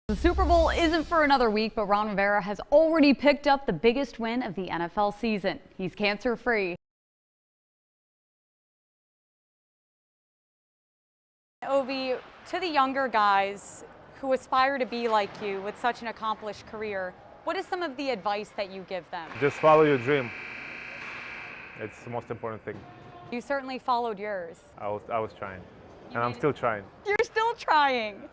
The Super Bowl isn't for another week, but Ron Rivera has already picked up the biggest win of the NFL season. He's cancer-free. Ovi, to the younger guys who aspire to be like you with such an accomplished career, what is some of the advice that you give them? Just follow your dream. It's the most important thing. You certainly followed yours. I was trying, and I'm still trying. You're still trying.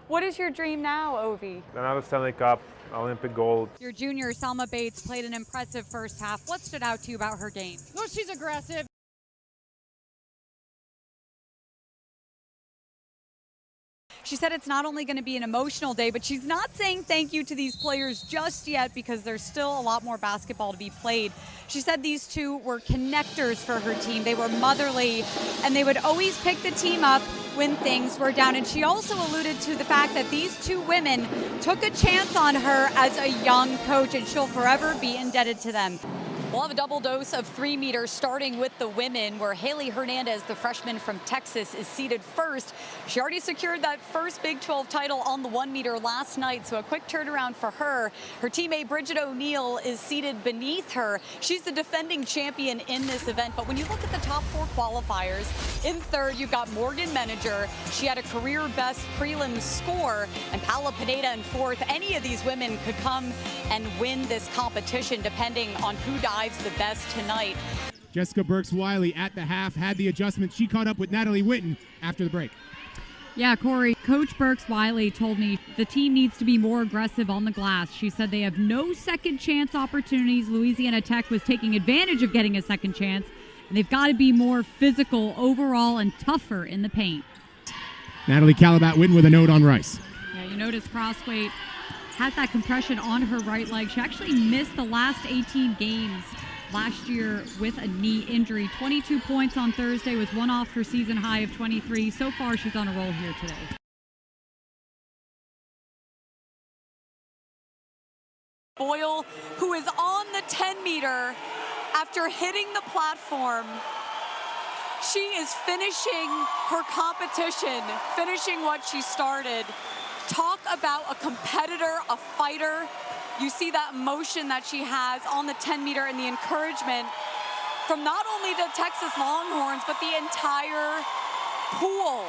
What is your dream now, Ovi? Another Stanley Cup, Olympic gold. Your junior, Selma Bates, played an impressive first half. What stood out to you about her game? Well, she's aggressive. She said it's not only going to be an emotional day, but she's not saying thank you to these players just yet because there's still a lot more basketball to be played. She said these two were connectors for her team. They were motherly, and they would always pick the team up when things were down. And she also alluded to the fact that these two women took a chance on her as a young coach, and she'll forever be indebted to them. We'll have a double dose of 3 meters starting with the women, where Haley Hernandez, the freshman from Texas, is seated first. She already secured that first Big 12 title on the 1 meter last night, so a quick turnaround for her. Her teammate Bridget O'Neill is seated beneath her. She's the defending champion in this event, but when you look at the top 4 qualifiers, in third you've got Morgan Menninger. She had a career best prelim score, and Paula Pineda in fourth. Any of these women could come and win this competition depending on who dives the best tonight. Jessica Burks-Wiley at the half had the adjustment. She caught up with Natalie Witten after the break. Yeah, Corey, Coach Burks-Wiley told me the team needs to be more aggressive on the glass. She said they have no second chance opportunities. Louisiana Tech was taking advantage of getting a second chance, and they've got to be more physical overall and tougher in the paint. Natalie Kalibat Witten with a note on Rice. Yeah, you notice Crossweight has that compression on her right leg. She actually missed the last 18 games last year with a knee injury. 22 points on Thursday was one off her season high of 23. So far, she's on a roll here today. Boyle, who is on the 10 meter after hitting the platform. She is finishing her competition, finishing what she started. Talk about a competitor, a fighter. You see that emotion that she has on the 10 meter and the encouragement from not only the Texas Longhorns, but the entire pool.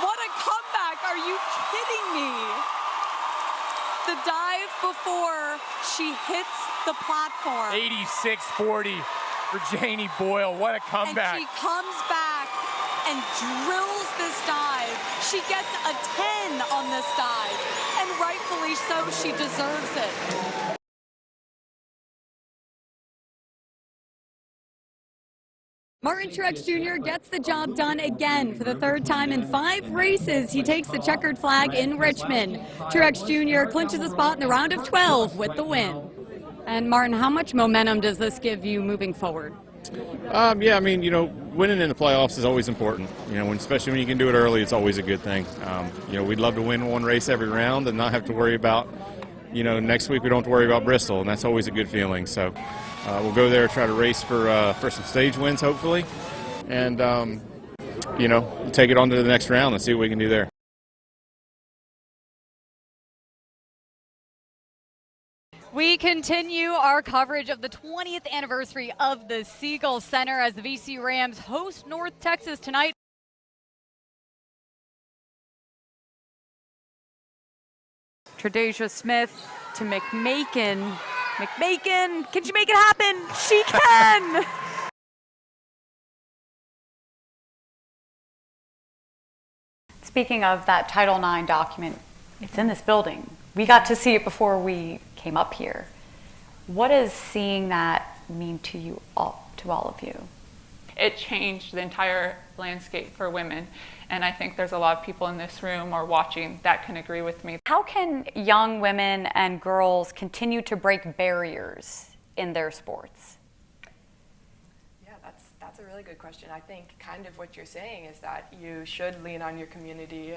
What a comeback, are you kidding me? The dive before she hits the platform. 86-40 for Janie Boyle. What a comeback. And she comes back and drills this dive. She gets a 10 on this dive, and rightfully so, she deserves it. Martin Truex Jr. gets the job done again for the third time in 5 races. He takes the checkered flag in Richmond. Truex Jr. clinches a spot in the round of 12 with the win. And Martin, how much momentum does this give you moving forward? Yeah, I mean, winning in the playoffs is always important. Especially when you can do it early, it's always a good thing. We'd love to win one race every round and not have to worry about, next week we don't have to worry about Bristol, and that's always a good feeling. So we'll go there, try to race for some stage wins, hopefully, and, take it on to the next round and see what we can do there. We continue our coverage of the 20th anniversary of the Siegel Center as the VC Rams host North Texas tonight. Tre'Dasia Smith to McMakin. McMakin, can she make it happen? She can! Speaking of that Title IX document, it's in this building. We got to see it before we came up here. What does seeing that mean to you all, to all of you? It changed the entire landscape for women, and I think there's a lot of people in this room or watching that can agree with me. How can young women and girls continue to break barriers in their sports? Yeah, that's a really good question. I think kind of what you're saying is that you should lean on your community